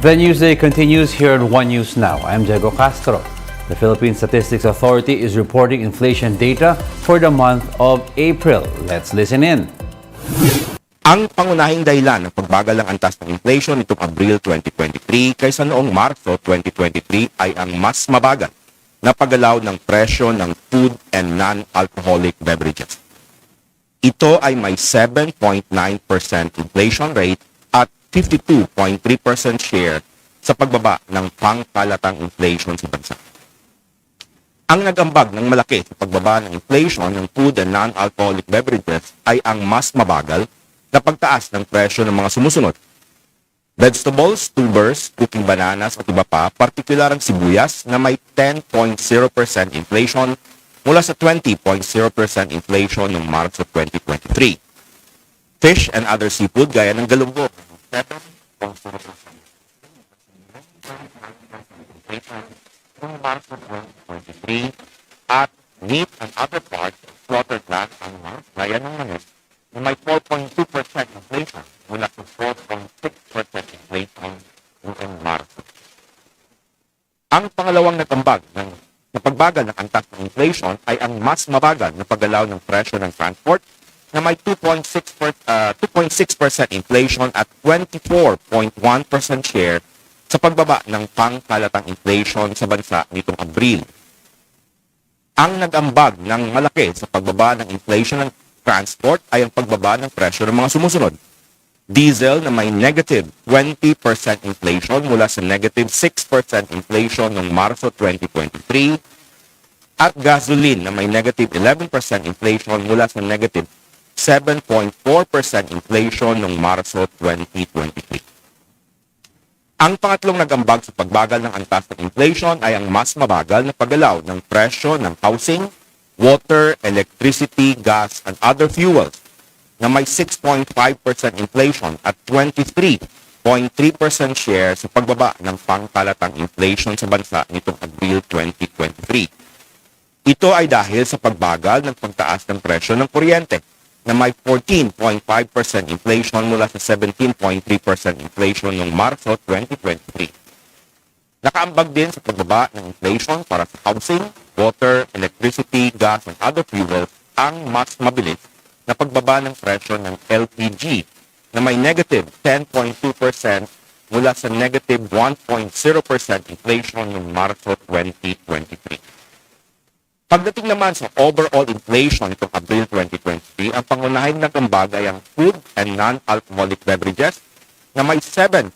Trend News Day continues here on One News Now. I'm Diego Castro. The Philippine Statistics Authority is reporting inflation data for the month of April. Let's listen in. Ang pangunahing dahilan ng pagbagal ng antas ng inflation nitong Abril 2023 kaysa noong Marso 2023 ay ang mas mabagal na paggalaw ng presyo ng food and non-alcoholic beverages. Ito ay may 7.9% inflation rate at 52.3% share sa pagbaba ng pangkalatang inflation sa bansa. Ang nag-ambag ng malaki sa pagbaba ng inflation ng food and non-alcoholic beverages ay ang mas mabagal na pagtaas ng presyo ng mga sumusunod. Vegetables, tubers, cooking bananas at iba pa, partikular ang sibuyas na may 10.0% inflation mula sa 20.0% inflation noong Marso 2023. Fish and other seafood gaya ng galunggong, 7.0% inflation noong Marso 2023 at meat and other parts of slaughtered land animals gaya ng manok na may 4.2% inflation mula sa 4.6% inflation noong Marso. Ang pangalawang nagambag ng pagbagal ng antas ng inflation ay ang mas mabagal na paggalaw ng presyo ng transport na may 2.6% inflation at 24.1% share sa pagbaba ng pangkalatang inflation sa bansa nitong Abril. Ang nag-ambag ng malaki sa pagbaba ng inflation ng transport ay ang pagbaba ng presyo ng mga sumusunod. Diesel na may negative 20% inflation mula sa negative 6% inflation noong Marso 2023 at gasoline na may negative 11% inflation mula sa negative 7.4% inflation noong Marso 2023. Ang pangatlong nag-ambag sa pagbagal ng antas ng inflation ay ang mas mabagal na paggalaw ng presyo ng housing, water, electricity, gas, and other fuels na may 6.5% inflation at 23.3% share sa pagbaba ng pangkalatang inflation sa bansa nitong Abril 2023. Ito ay dahil sa pagbagal ng pagtaas ng presyo ng kuryente na may 14.5% inflation mula sa 17.3% inflation noong Marso 2023. Nakaambag din sa pagbaba ng inflation para sa housing, water, electricity, gas, and other fuels ang mas mabilis na pagbaba ng presyo ng LPG na may negative 10.2% mula sa negative 1.0% inflation noong Marso 2023. Pagdating naman sa overall inflation nitong Abril 2023, ang pangunahing nagambag ay ang food and non-alcoholic beverages na may 7.9%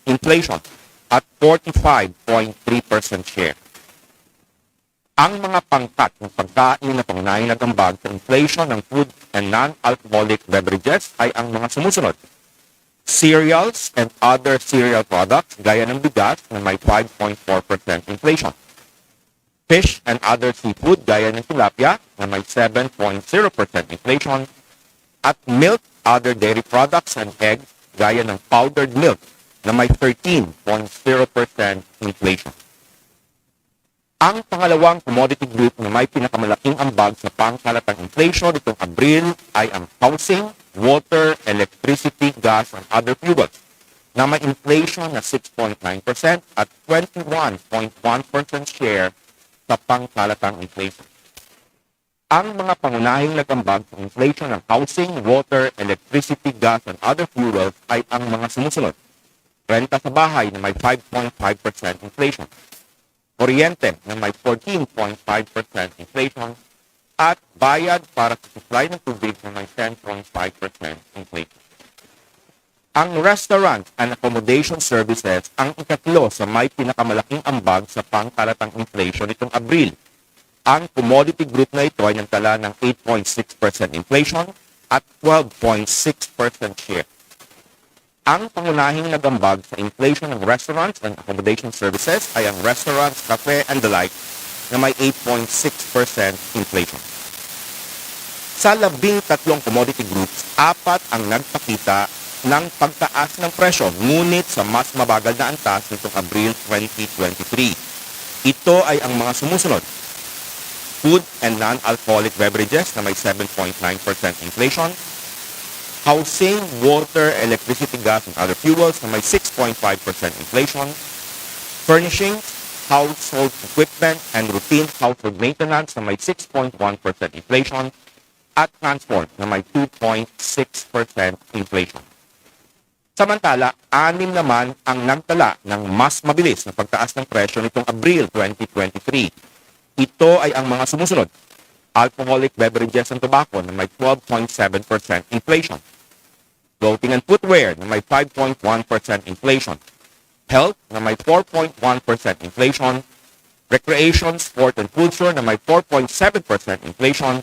inflation at 45.3% share. Ang mga pangkat ng pagkain na pangunahing nagambag sa inflation ng food and non-alcoholic beverages ay ang mga sumusunod. Cereals and other cereal products gaya ng bigas na may 5.4% inflation. Fish and other seafood gaya ng tilapia na may 7.0% inflation. At milk, other dairy products and eggs gaya ng powdered milk na may 13.0% inflation. Ang pangalawang commodity group na may pinakamalaking ambag sa pangkalatang inflation nitong Abril ay ang housing, water, electricity, gas, and other fuels na may inflation na 6.9% at 21.1% share sa pangkalatang inflation. Ang mga pangunahing nagambag sa inflation ng housing, water, electricity, gas, and other fuels ay ang mga sumusunod. Renta sa bahay na may 5.5% inflation. Kuryente na may 14.5% inflation. At bayad para sa supply ng tubig na may 10.5% inflation. Ang restaurant and accommodation services ang ikatlo sa may pinakamalaking ambag sa pangkalatang inflation nitong Abril. Ang commodity group na ito ay nagtala ng 8.6% inflation at 12.6% share. Ang pangunahing nagambag sa inflation ng restaurants and accommodation services ay ang restaurants, cafe, and the like na may 8.6% inflation. Sa 13 commodity groups, 4 ang nagpakita ng pagtaas ng presyo, ngunit sa mas mabagal na antas nitong Abril 2023. Ito ay ang mga sumusunod. Food and non-alcoholic beverages na may 7.9% inflation, housing, water, electricity, gas, and other fuels na may 6.9% 6.5% inflation. Furnishing, household equipment, and routine household maintenance na may 6.1% inflation. At transport na may 2.6% inflation. Samantala, 6 naman ang nagtala ng mas mabilis na pagtaas ng presyo nitong Abril 2023. Ito ay ang mga sumusunod. Alcoholic beverages and tobacco na may 12.7% inflation. Clothing and footwear na may 5.1% inflation. Health na may 4.1% inflation. Recreation, sport and culture na may 4.7% inflation.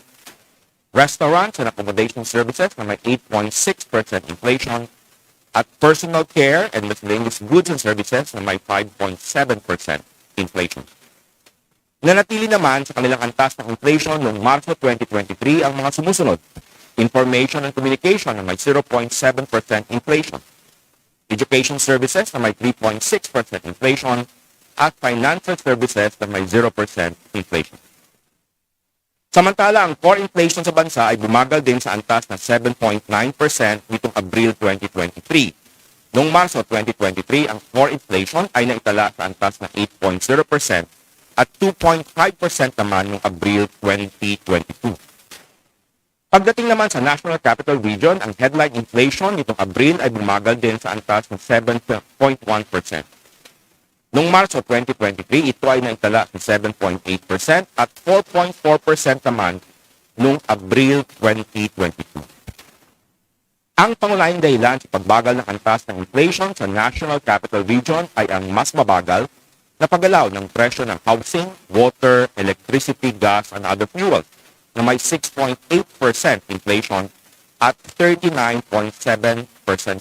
Restaurants and accommodation services na may 8.6% inflation. At personal care and miscellaneous goods and services na may 5.7% inflation. Nanatili naman sa kanilang antas ng inflation noong Marso 2023 ang mga sumusunod. Information and communication na may 0.7% inflation. Education services na may 3.6% inflation. At financial services na may 0% inflation. Samantala, ang core inflation sa bansa ay bumagal din sa antas na 7.9% nitong Abril 2023. Noong Marso 2023, ang core inflation ay naitala sa antas na 8.0% at 2.5% naman noong Abril 2022. Pagdating naman sa National Capital Region, ang headline inflation nitong Abril ay bumagal din sa antas na 7.1%. Noong Marso 2023, ito ay naitala sa 7.8% at 4.4% naman noong Abril 2022. Ang pangunahing dahilan sa pagbagal ng antas ng inflation sa National Capital Region ay ang mas mabagal na paggalaw ng presyo ng housing, water, electricity, gas, and other fuels na may 6.8% inflation at 39.7%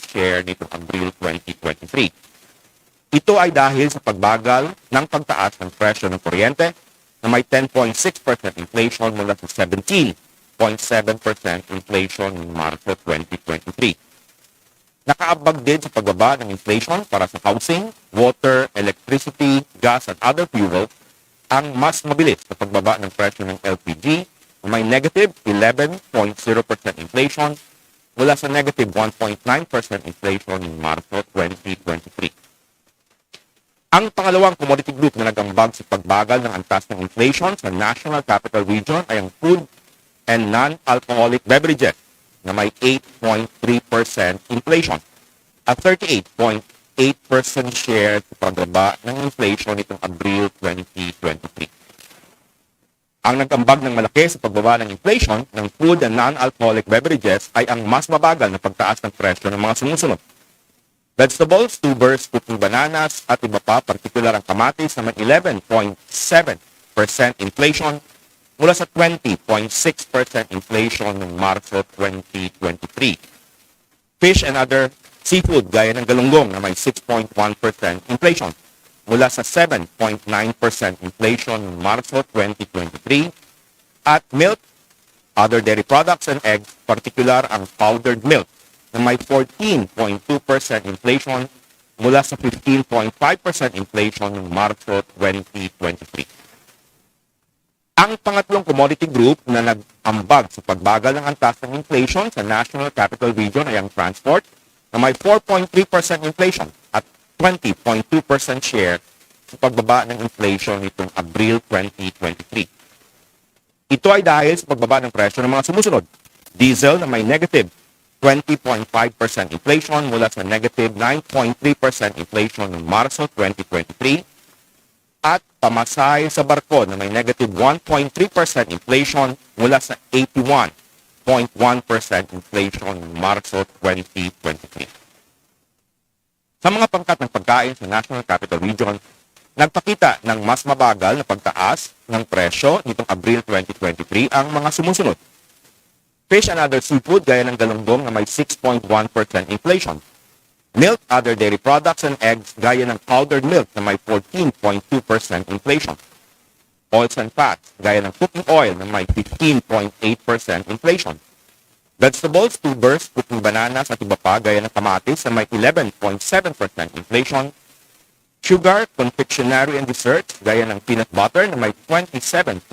share nitong Abril 2023. Ito ay dahil sa pagbagal ng pagtaas ng presyo ng kuryente na may 10.6% inflation mula sa 17.7% inflation noong Marso 2023. Nakaabag din sa pagbaba ng inflation para sa housing, water, electricity, gas, at other fuel ang mas mabilis na pagbaba ng presyo ng LPG na may negative 11.0% inflation mula sa negative 1.9% inflation noong Marso 2023. Ang pangalawang commodity group na nagambag sa pagbagal ng antas ng inflation sa National Capital Region ay ang food and non-alcoholic beverages na may 8.3% inflation at 38.8% share sa pagbaba ng inflation nitong Abril 2023. Ang nagambag ng malaki sa pagbaba ng inflation ng food and non-alcoholic beverages ay ang mas mabagal na pagtaas ng presyo ng mga sumusunod. Vegetables, tubers, cooking bananas, at iba pa, partikular ang kamatis na may 11.7% inflation mula sa 20.6% inflation noong Marso 2023. Fish and other seafood gaya ng galunggong na may 6.1% inflation mula sa 7.9% inflation noong Marso 2023. At milk, other dairy products, and eggs, partikular ang powdered milk na may 14.2% inflation mula sa 15.5% inflation noong Marso 2023. Ang pangatlong commodity group na nag-ambag sa pagbagal ng antas ng inflation sa National Capital Region ay ang transport na may 4.3% inflation at 20.2% share sa pagbaba ng inflation nitong Abril 2023. Ito ay dahil sa pagbaba ng presyo ng mga sumusunod. Diesel na may negative 20.5% inflation mula sa negative 9.3% inflation noong Marso 2023 at pamasahe sa barko na may negative 1.3% inflation mula sa 81.1% inflation noong Marso 2023. Sa mga pangkat ng pagkain sa National Capital Region, nagpakita ng mas mabagal na pagtaas ng presyo nitong Abril 2023 ang mga sumusunod. Fish and other seafood gaya ng galunggong na may 6.1% inflation. Milk, other dairy products, and eggs gaya ng powdered milk na may 14.2% inflation. Oils and fats gaya ng cooking oil na may 15.8% inflation. Vegetables, tubers, cooking bananas at iba pa gaya ng kamatis na may 11.7% inflation. Sugar, confectionery and desserts gaya ng peanut butter na may 27.6%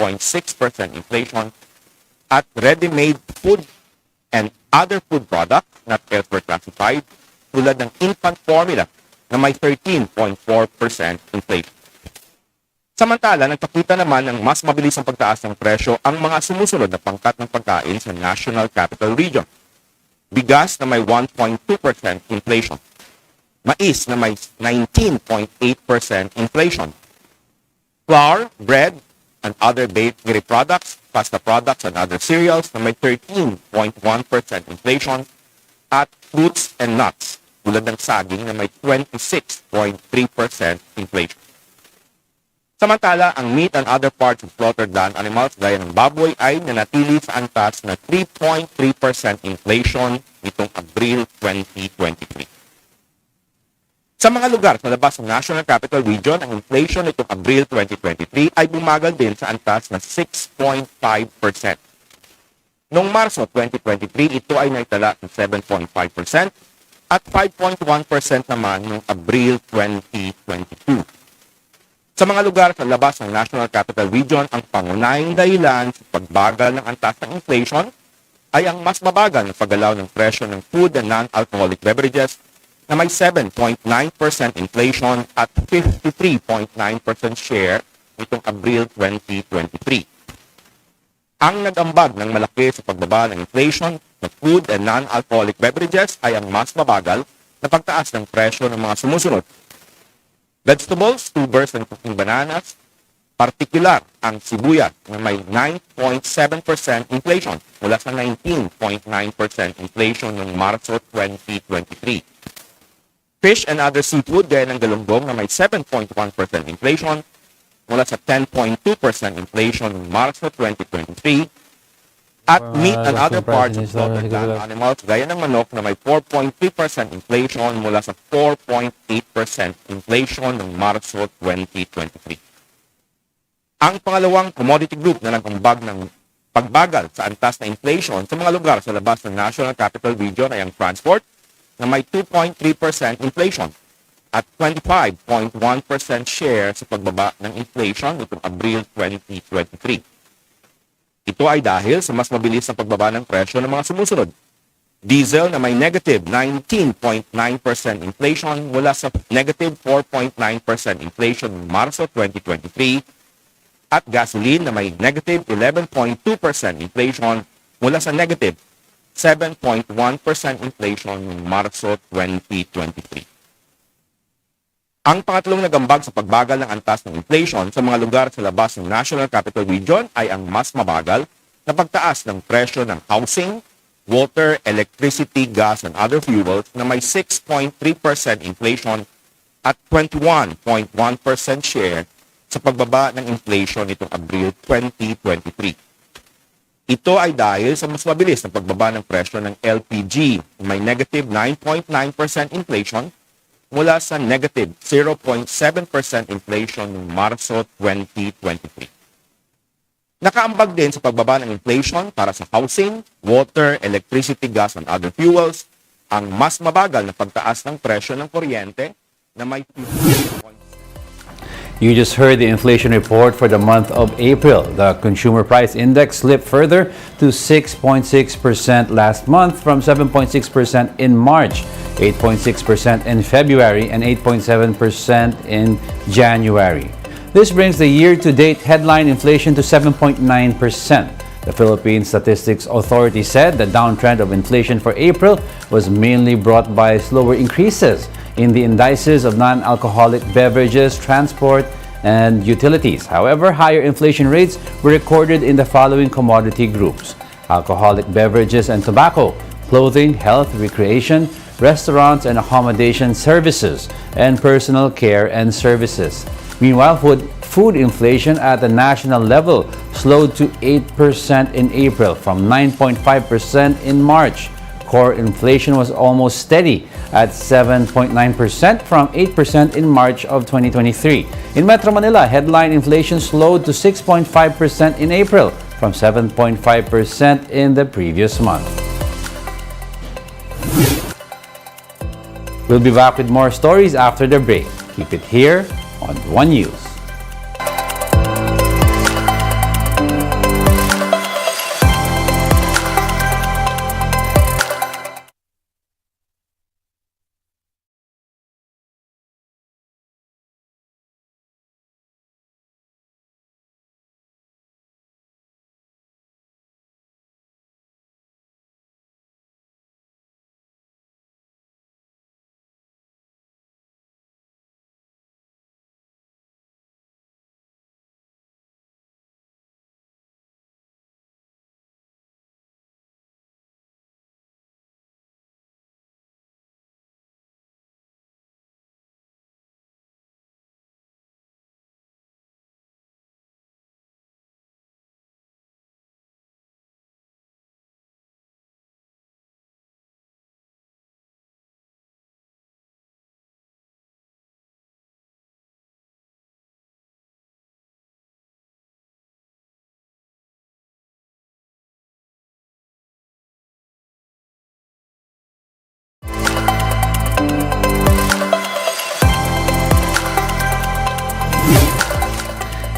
inflation. At ready-made food and other food products not elsewhere classified tulad ng infant formula na may 13.4% inflation. Samantala, nagpakita naman ng mas mabilis ang pagtaas ng presyo ang mga sumusunod na pangkat ng pagkain sa National Capital Region. Bigas na may 1.2% inflation. Mais na may 19.8% inflation. Flour, bread, and other bakery products, pasta products, and other cereals na may 13.1% inflation. At fruits and nuts, tulad ng saging na may 26.3% inflation. Samantala, ang meat and other parts of slaughtered land animals gaya ng baboy ay nanatili sa antas na 3.3% inflation nitong Abril 2023. Sa mga lugar sa labas ng National Capital Region, ang inflation nitong Abril 2023 ay bumagal din sa antas na 6.5%. Noong Marso 2023, ito ay naitala ng 7.5% at 5.1% naman noong Abril 2022. Sa mga lugar sa labas ng National Capital Region, ang pangunahing dahilan sa pagbagal ng antas ng inflation ay ang mas mabagal na paggalaw ng presyo ng food and non-alcoholic beverages na may 7.9% inflation at 53.9% share nitong Abril 2023. Ang nag-ambag ng malaki sa pagbaba ng inflation ng food and non-alcoholic beverages ay ang mas mabagal na pagtaas ng presyo ng mga sumusunod. Vegetables, tubers, and cooking bananas, partikular ang sibuyas na may 9.7% inflation mula sa 19.9% inflation noong Marso 2023. Fish and other seafood gaya ng galunggong na may 7.1% inflation mula sa 10.2% inflation noong Marso 2023. At meat and other parts of slaughtered land animals gaya ng manok na may 4.3% inflation mula sa 4.8% inflation noong Marso 2023. Ang pangalawang commodity group na nag-ambag ng pagbagal sa antas na inflation sa mga lugar sa labas ng National Capital Region ay ang transport na may 2.3% inflation at 25.1% share sa pagbaba ng inflation nitong Abril 2023. Ito ay dahil sa mas mabilis na pagbaba ng presyo ng mga sumusunod. Diesel na may negative 19.9% inflation mula sa negative 4.9% inflation noong Marso 2023 at gasoline na may negative 11.2% inflation mula sa negative 7.1% inflation noong Marso 2023. Ang pangatlong nagambag sa pagbagal ng antas ng inflation sa mga lugar sa labas ng National Capital Region ay ang mas mabagal na pagtaas ng presyo ng housing, water, electricity, gas, and other fuels na may 6.3% inflation at 21.1% share sa pagbaba ng inflation nitong Abril 2023. Ito ay dahil sa mas mabilis na pagbaba ng presyo ng LPG na may negative 9.9% inflation mula sa negative 0.7% inflation noong Marso 2023. Nakaambag din sa pagbaba ng inflation para sa housing, water, electricity, gas, and other fuels, ang mas mabagal na pagtaas ng presyo ng kuryente na may 15.6%. You just heard the inflation report for the month of April. The consumer price index slipped further to 6.6% last month from 7.6% in March, 8.6% in February, and 8.7% in January. This brings the year-to-date headline inflation to 7.9%. The Philippine Statistics Authority said the downtrend of inflation for April was mainly brought by slower increases in the indices of non-alcoholic beverages, transport, and utilities. However, higher inflation rates were recorded in the following commodity groups: alcoholic beverages and tobacco, clothing, health, recreation, restaurants and accommodation services, and personal care and services. Meanwhile, food inflation at the national level slowed to 8% in April from 9.5% in March. Core inflation was almost steady at 7.9% from 8% in March of 2023. In Metro Manila, headline inflation slowed to 6.5% in April from 7.5% in the previous month. We'll be back with more stories after the break. Keep it here on One News.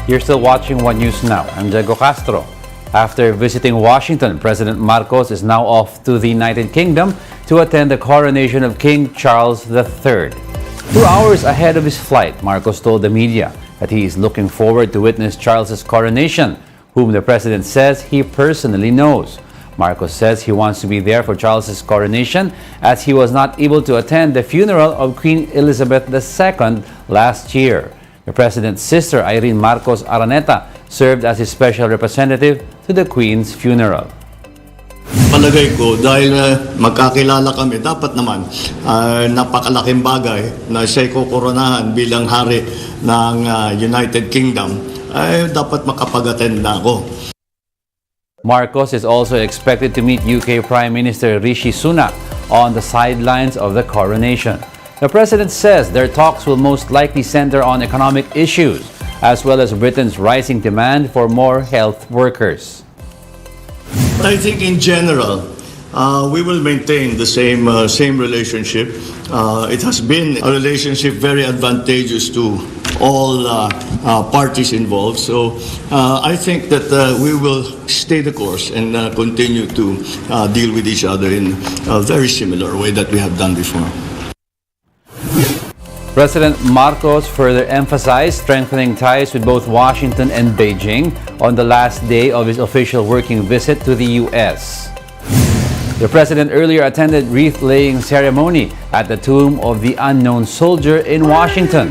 You're still watching One News Now. I'm Diego Castro. After visiting Washington, President Marcos is now off to the United Kingdom to attend the coronation of King Charles III. 2 hours ahead of his flight, Marcos told the media that he is looking forward to witness Charles's coronation, whom the president says he personally knows. Marcos says he wants to be there for Charles's coronation as he was not able to attend the funeral of Queen Elizabeth II last year. The president's sister, Irene Marcos Araneta, served as his special representative to the Queen's funeral. Palagay ko, dahil magkakilala kami, dapat naman napakalaking bagay na siya'y kukoronahan bilang hari ng United Kingdom, ay dapat makapag-attend na ako. Marcos is also expected to meet UK Prime Minister Rishi Sunak on the sidelines of the coronation. The president says their talks will most likely center on economic issues, as well as Britain's rising demand for more health workers. I think in general, we will maintain the same relationship. It has been a relationship very advantageous to all parties involved. So I think that we will stay the course and continue to deal with each other in a very similar way that we have done before. President Marcos further emphasized strengthening ties with both Washington and Beijing on the last day of his official working visit to the U.S. The president earlier attended wreath-laying ceremony at the tomb of the unknown soldier in Washington.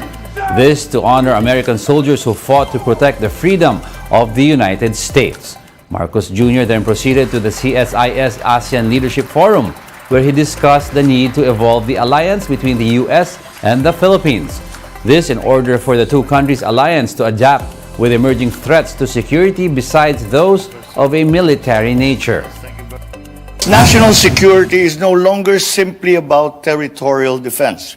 This to honor American soldiers who fought to protect the freedom of the United States. Marcos Jr. then proceeded to the CSIS ASEAN Leadership Forum, where he discussed the need to evolve the alliance between the U.S. and the Philippines. This in order for the two countries' alliance to adapt with emerging threats to security besides those of a military nature. National security is no longer simply about territorial defense.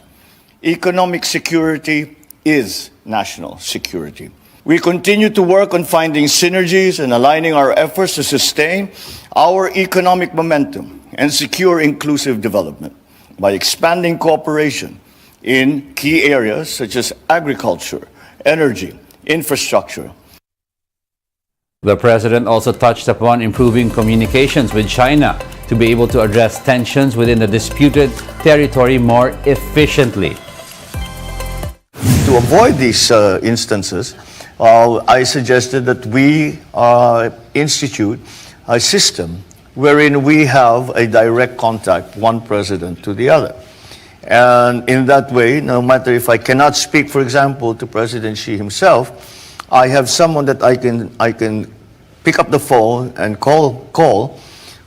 Economic security is national security. We continue to work on finding synergies and aligning our efforts to sustain our economic momentum and secure inclusive development by expanding cooperation in key areas such as agriculture, energy, infrastructure. The president also touched upon improving communications with China to be able to address tensions within the disputed territory more efficiently. To avoid these instances, I suggested that we institute a system wherein we have a direct contact, one president to the other. And in that way, no matter if I cannot speak, for example, to President Xi himself, I have someone that I can pick up the phone and call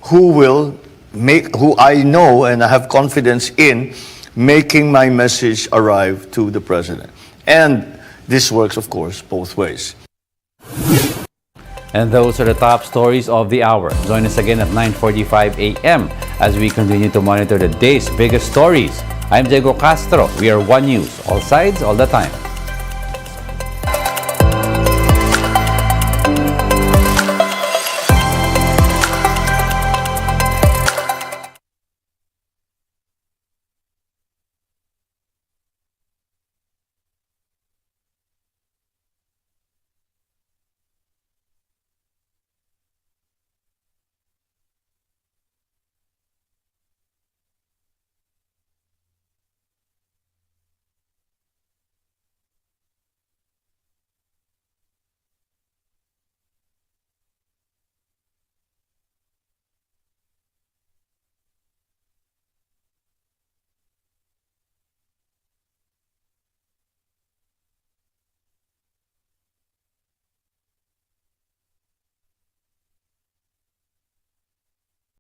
who I know and I have confidence in making my message arrive to the president. And this works, of course, both ways. And those are the top stories of the hour. Join us again at 9:45 a.m. as we continue to monitor the day's biggest stories. I'm Diego Castro. We are One News, all sides, all the time.